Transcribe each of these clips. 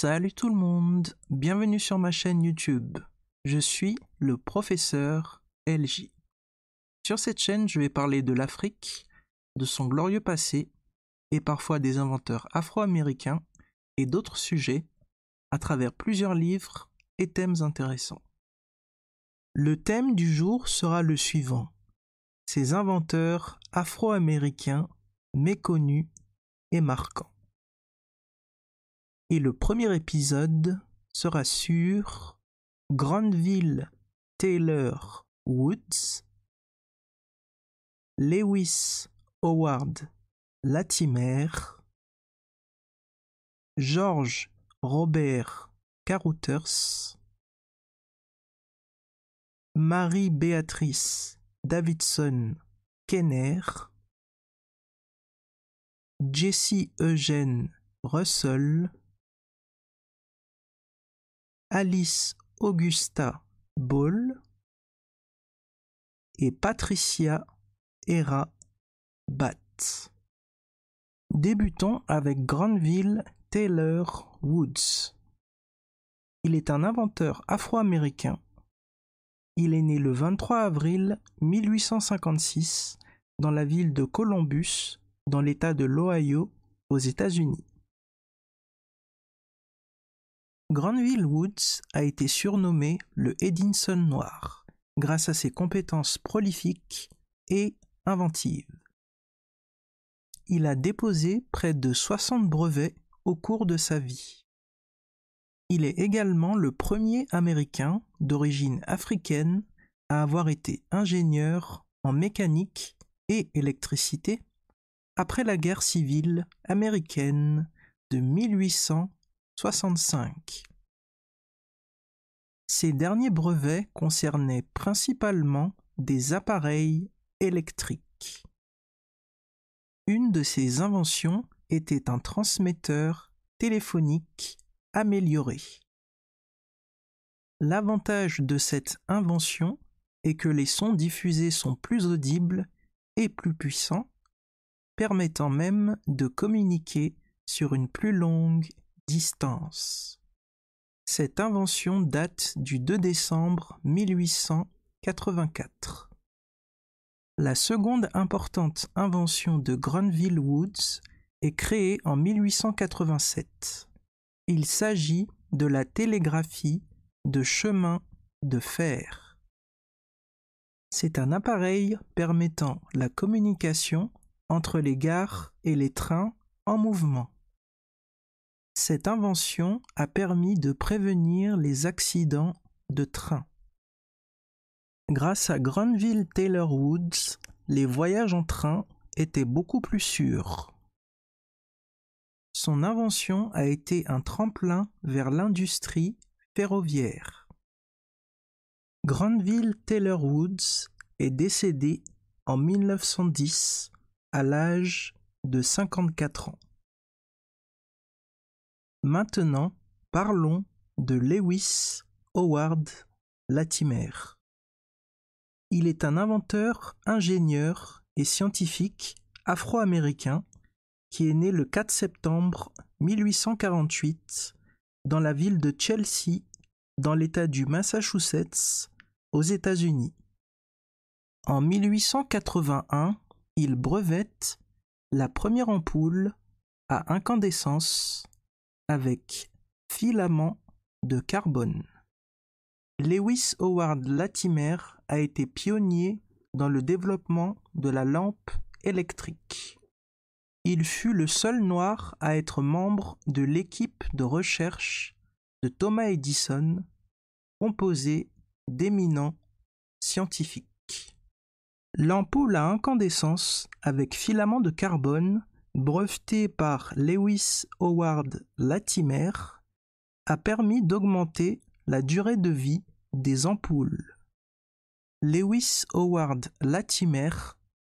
Salut tout le monde, bienvenue sur ma chaîne YouTube. Je suis le professeur LJ. Sur cette chaîne, je vais parler de l'Afrique, de son glorieux passé et parfois des inventeurs afro-américains et d'autres sujets à travers plusieurs livres et thèmes intéressants. Le thème du jour sera le suivant: ces inventeurs afro-américains méconnus et marquants. Et le premier épisode sera sur Granville Taylor Woods, Lewis Howard Latimer, George Robert Carothers, Marie Beatrice Davidson Kenner, Jesse Eugene Russell, Alice Augusta Ball et Patricia Hera Batt. Débutons avec Granville Taylor Woods. Il est un inventeur afro-américain. Il est né le 23 avril 1856 dans la ville de Columbus, dans l'État de l'Ohio, aux États-Unis. Granville Woods a été surnommé le Edison noir, grâce à ses compétences prolifiques et inventives. Il a déposé près de 60 brevets au cours de sa vie. Il est également le premier Américain d'origine africaine à avoir été ingénieur en mécanique et électricité après la guerre civile américaine de 1865. Ces derniers brevets concernaient principalement des appareils électriques. Une de ses inventions était un transmetteur téléphonique amélioré. L'avantage de cette invention est que les sons diffusés sont plus audibles et plus puissants, permettant même de communiquer sur une plus longue distance. Cette invention date du 2 décembre 1884. La seconde importante invention de Granville Woods est créée en 1887. Il s'agit de la télégraphie de chemin de fer. C'est un appareil permettant la communication entre les gares et les trains en mouvement. Cette invention a permis de prévenir les accidents de train. Grâce à Granville Taylor Woods, les voyages en train étaient beaucoup plus sûrs. Son invention a été un tremplin vers l'industrie ferroviaire. Granville Taylor Woods est décédé en 1910 à l'âge de 54 ans. Maintenant, parlons de Lewis Howard Latimer. Il est un inventeur, ingénieur et scientifique afro-américain qui est né le 4 septembre 1848 dans la ville de Chelsea, dans l'État du Massachusetts, aux États-Unis. En 1881, il brevette la première ampoule à incandescence avec filament de carbone. Lewis Howard Latimer a été pionnier dans le développement de la lampe électrique. Il fut le seul noir à être membre de l'équipe de recherche de Thomas Edison, composée d'éminents scientifiques. L'ampoule à incandescence avec filament de carbone, brevetée par Lewis Howard Latimer, a permis d'augmenter la durée de vie des ampoules. Lewis Howard Latimer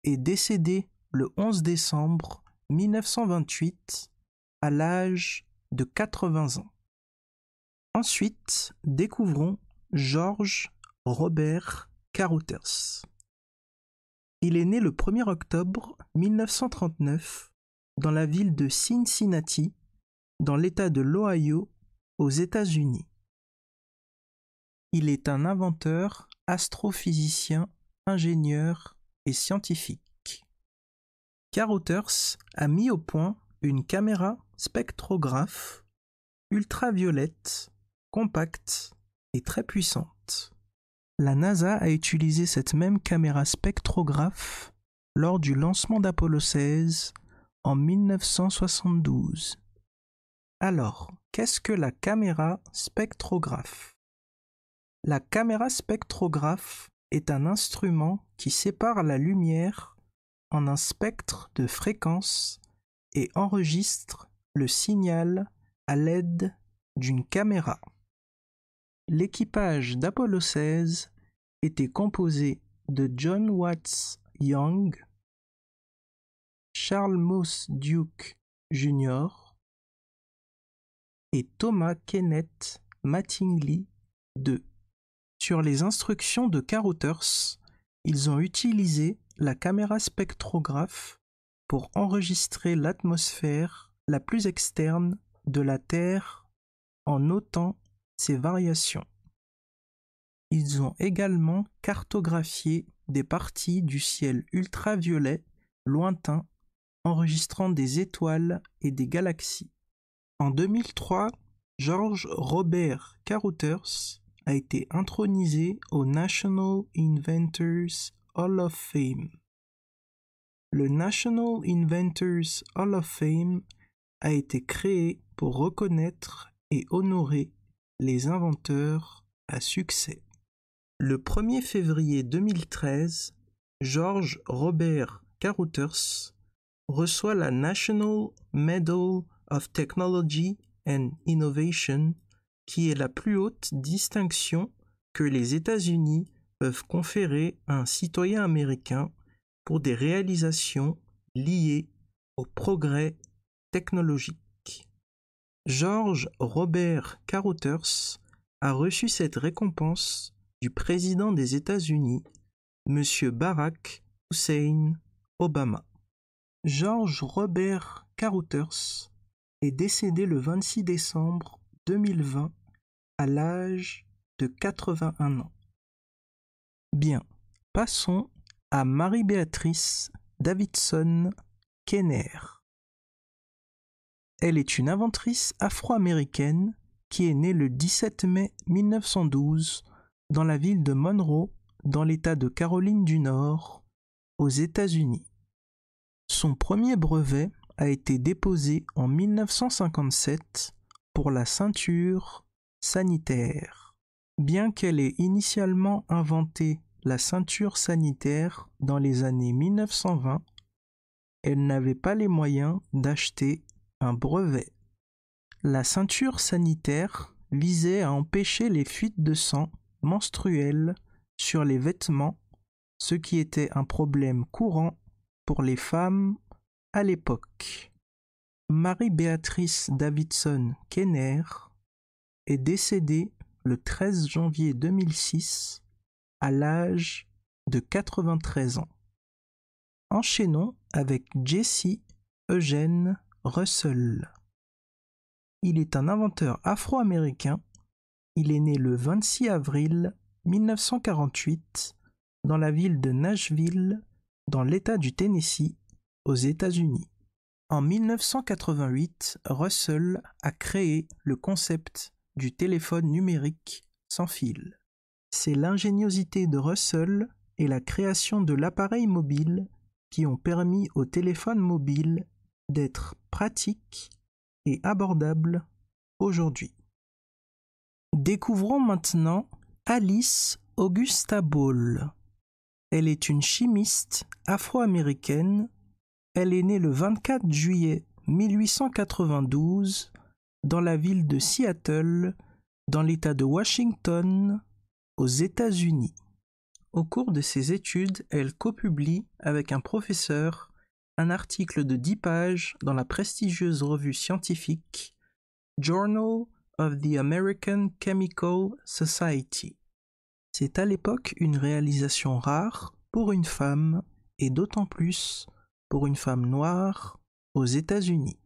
est décédé le 11 décembre 1928 à l'âge de 80 ans. Ensuite, découvrons George Robert Carothers. Il est né le 1er octobre 1939 dans la ville de Cincinnati, dans l'État de l'Ohio, aux États-Unis. Il est un inventeur, astrophysicien, ingénieur et scientifique. Carothers a mis au point une caméra spectrographe ultraviolette, compacte et très puissante. La NASA a utilisé cette même caméra spectrographe lors du lancement d'Apollo 16 en 1972. Alors, qu'est-ce que la caméra spectrographe ? La caméra spectrographe est un instrument qui sépare la lumière en un spectre de fréquences et enregistre le signal à l'aide d'une caméra. L'équipage d'Apollo 16 était composé de John Watts Young, Charles Moss Duke Jr. et Thomas Kenneth Mattingly II. Sur les instructions de Carothers, ils ont utilisé la caméra spectrographe pour enregistrer l'atmosphère la plus externe de la Terre en notant ses variations. Ils ont également cartographié des parties du ciel ultraviolet lointain, enregistrant des étoiles et des galaxies. En 2003, George Robert Carothers a été intronisé au National Inventors Hall of Fame. Le National Inventors Hall of Fame a été créé pour reconnaître et honorer les inventeurs à succès. Le 1er février 2013, George Robert Carothers reçoit la National Medal of Technology and Innovation, qui est la plus haute distinction que les États-Unis peuvent conférer à un citoyen américain pour des réalisations liées au progrès technologique. George Robert Carothers a reçu cette récompense du président des États-Unis, M. Barack Hussein Obama. George Robert Carothers est décédé le 26 décembre 2020 à l'âge de 81 ans. Bien, passons à Marie-Béatrice Davidson Kenner. Elle est une inventrice afro-américaine qui est née le 17 mai 1912 dans la ville de Monroe, dans l'État de Caroline du Nord, aux États-Unis. Son premier brevet a été déposé en 1957 pour la ceinture sanitaire. Bien qu'elle ait initialement inventé la ceinture sanitaire dans les années 1920, elle n'avait pas les moyens d'acheter un brevet. La ceinture sanitaire visait à empêcher les fuites de sang menstruelles sur les vêtements, ce qui était un problème courant pour les femmes à l'époque. Marie-Béatrice Davidson Kenner est décédée le 13 janvier 2006 à l'âge de 93 ans. Enchaînons avec Jesse Eugene Russell. Il est un inventeur afro-américain. Il est né le 26 avril 1948 dans la ville de Nashville, dans l'État du Tennessee, aux États-Unis. En 1988, Russell a créé le concept du téléphone numérique sans fil. C'est l'ingéniosité de Russell et la création de l'appareil mobile qui ont permis au téléphone mobile d'être pratique et abordable aujourd'hui. Découvrons maintenant Alice Augusta Ball. Elle est une chimiste afro-américaine. Elle est née le 24 juillet 1892 dans la ville de Seattle, dans l'État de Washington, aux États-Unis. Au cours de ses études, elle copublie avec un professeur un article de 10 pages dans la prestigieuse revue scientifique Journal of the American Chemical Society. C'est à l'époque une réalisation rare pour une femme et d'autant plus pour une femme noire aux États-Unis.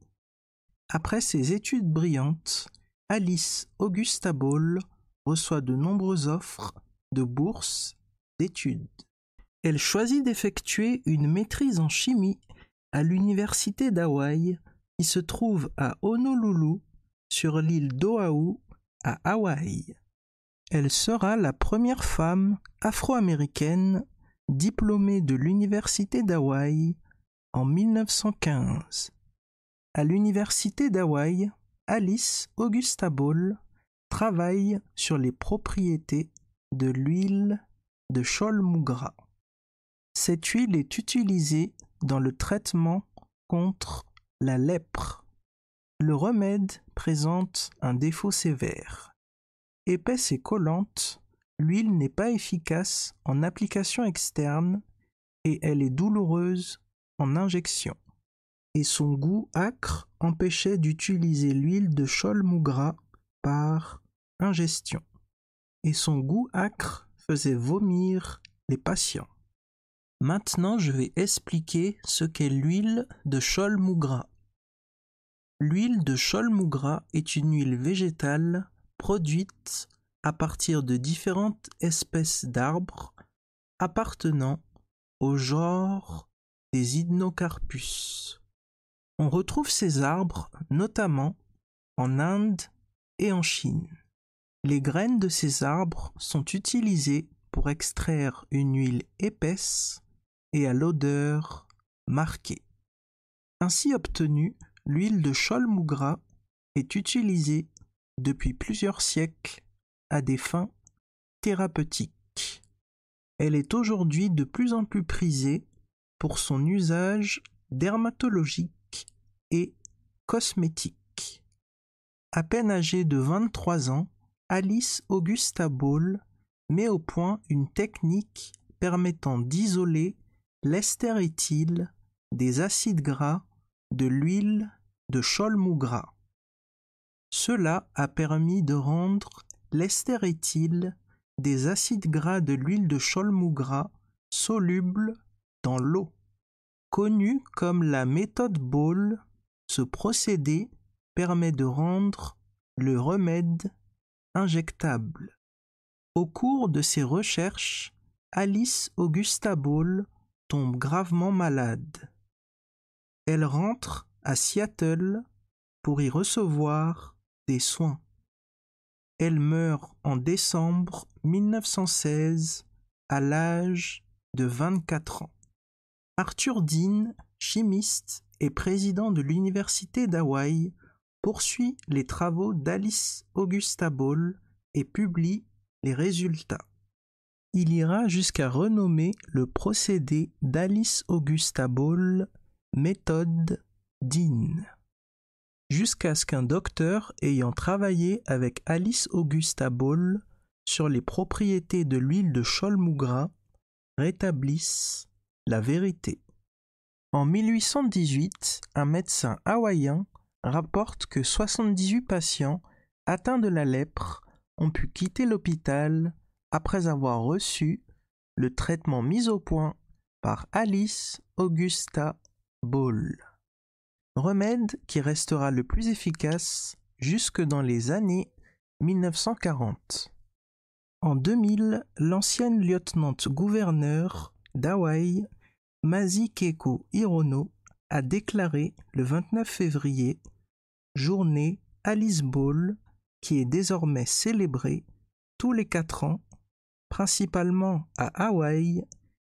Après ces études brillantes, Alice Augusta Ball reçoit de nombreuses offres de bourses d'études. Elle choisit d'effectuer une maîtrise en chimie à l'université d'Hawaï qui se trouve à Honolulu sur l'île d'Oahu à Hawaï. Elle sera la première femme afro-américaine diplômée de l'université d'Hawaï en 1915. À l'université d'Hawaï, Alice Augusta Ball travaille sur les propriétés de l'huile de Cholmugra. Cette huile est utilisée dans le traitement contre la lèpre. Le remède présente un défaut sévère. Épaisse et collante, l'huile n'est pas efficace en application externe et elle est douloureuse en injection. Et son goût âcre empêchait d'utiliser l'huile de Cholmugra par ingestion. Et son goût âcre faisait vomir les patients. Maintenant, je vais expliquer ce qu'est l'huile de Cholmugra. L'huile de Cholmugra est une huile végétale produite à partir de différentes espèces d'arbres appartenant au genre des Hypnocarpus. On retrouve ces arbres notamment en Inde et en Chine. Les graines de ces arbres sont utilisées pour extraire une huile épaisse et à l'odeur marquée. Ainsi obtenue, l'huile de Cholmugra est utilisée depuis plusieurs siècles à des fins thérapeutiques. Elle est aujourd'hui de plus en plus prisée pour son usage dermatologique et cosmétique. À peine âgée de 23 ans, Alice Augusta Ball met au point une technique permettant d'isoler l'estéréthyle des acides gras de l'huile de Cholmugra. Cela a permis de rendre l'estéréthyle des acides gras de l'huile de Cholmugra soluble dans l'eau. Connue comme la méthode Ball, ce procédé permet de rendre le remède injectable. Au cours de ses recherches, Alice Augusta Ball tombe gravement malade. Elle rentre à Seattle pour y recevoir des soins. Elle meurt en décembre 1916 à l'âge de 24 ans. Arthur Dean, chimiste et président de l'université d'Hawaï, poursuit les travaux d'Alice Augusta Ball et publie les résultats. Il ira jusqu'à renommer le procédé d'Alice Augusta Ball méthode Dean, jusqu'à ce qu'un docteur ayant travaillé avec Alice Augusta Ball sur les propriétés de l'huile de Cholmugra rétablisse la vérité. En 1818, un médecin hawaïen rapporte que 78 patients atteints de la lèpre ont pu quitter l'hôpital après avoir reçu le traitement mis au point par Alice Augusta Ball. Remède qui restera le plus efficace jusque dans les années 1940. En 2000, l'ancienne lieutenant-gouverneur d'Hawaï, Masikeiko Hirono, a déclaré le 29 février journée Alice Ball, qui est désormais célébrée tous les 4 ans, principalement à Hawaï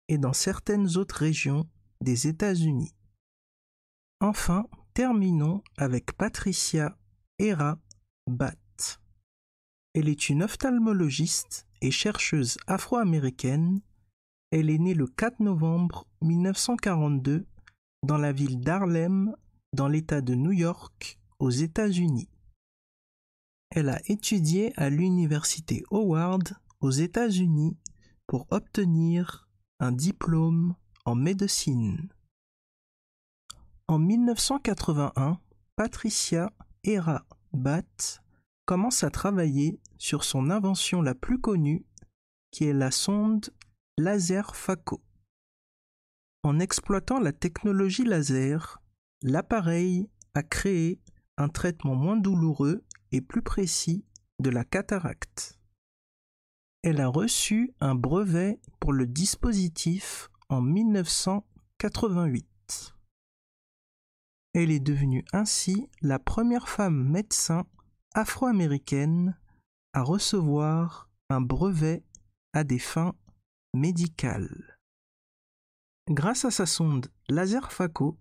et dans certaines autres régions des États-Unis. Enfin, terminons avec Patricia Hera Batt. Elle est une ophtalmologiste et chercheuse afro-américaine. Elle est née le 4 novembre 1942 dans la ville d'Harlem, dans l'État de New York, aux États-Unis. Elle a étudié à l'université Howard, aux États-Unis, pour obtenir un diplôme en médecine. En 1981, Patricia Hera Batt commence à travailler sur son invention la plus connue, qui est la sonde laser phaco. En exploitant la technologie laser, l'appareil a créé un traitement moins douloureux et plus précis de la cataracte. Elle a reçu un brevet pour le dispositif en 1988. Elle est devenue ainsi la première femme médecin afro-américaine à recevoir un brevet à des fins médicales. Grâce à sa sonde laser phaco,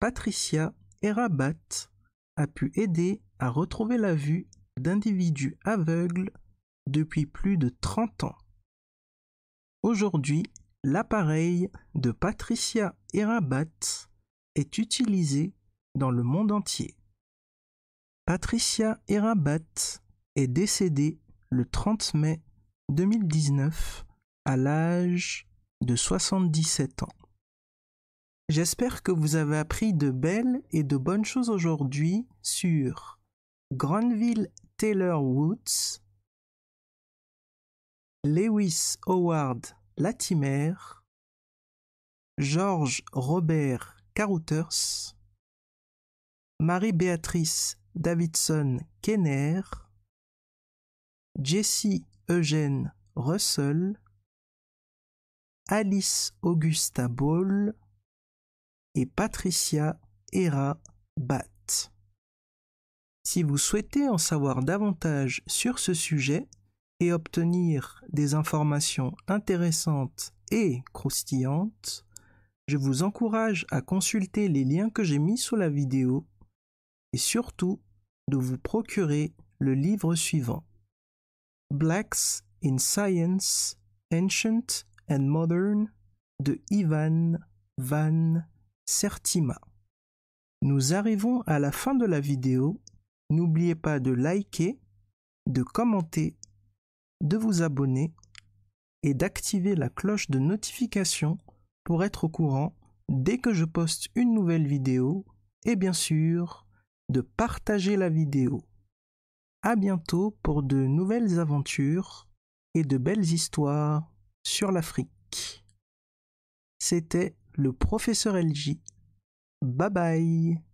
Patricia Erabat a pu aider à retrouver la vue d'individus aveugles depuis plus de 30 ans. Aujourd'hui, l'appareil de Patricia Erabat est utilisé dans le monde entier. Patricia Erabat est décédée le 30 mai 2019 à l'âge de 77 ans. J'espère que vous avez appris de belles et de bonnes choses aujourd'hui sur Granville Taylor Woods, Lewis Howard Latimer, George Robert Carothers, Marie-Béatrice Davidson Kenner, Jessie Eugène Russell, Alice Augusta Ball et Patricia Erabat. Si vous souhaitez en savoir davantage sur ce sujet et obtenir des informations intéressantes et croustillantes, je vous encourage à consulter les liens que j'ai mis sous la vidéo et surtout de vous procurer le livre suivant: Blacks in Science, Ancient and Modern de Ivan Van Sertima. Nous arrivons à la fin de la vidéo. N'oubliez pas de liker, de commenter, de vous abonner et d'activer la cloche de notification pour être au courant dès que je poste une nouvelle vidéo et bien sûr de partager la vidéo. À bientôt pour de nouvelles aventures et de belles histoires sur l'Afrique. C'était le professeur LJ. Bye bye.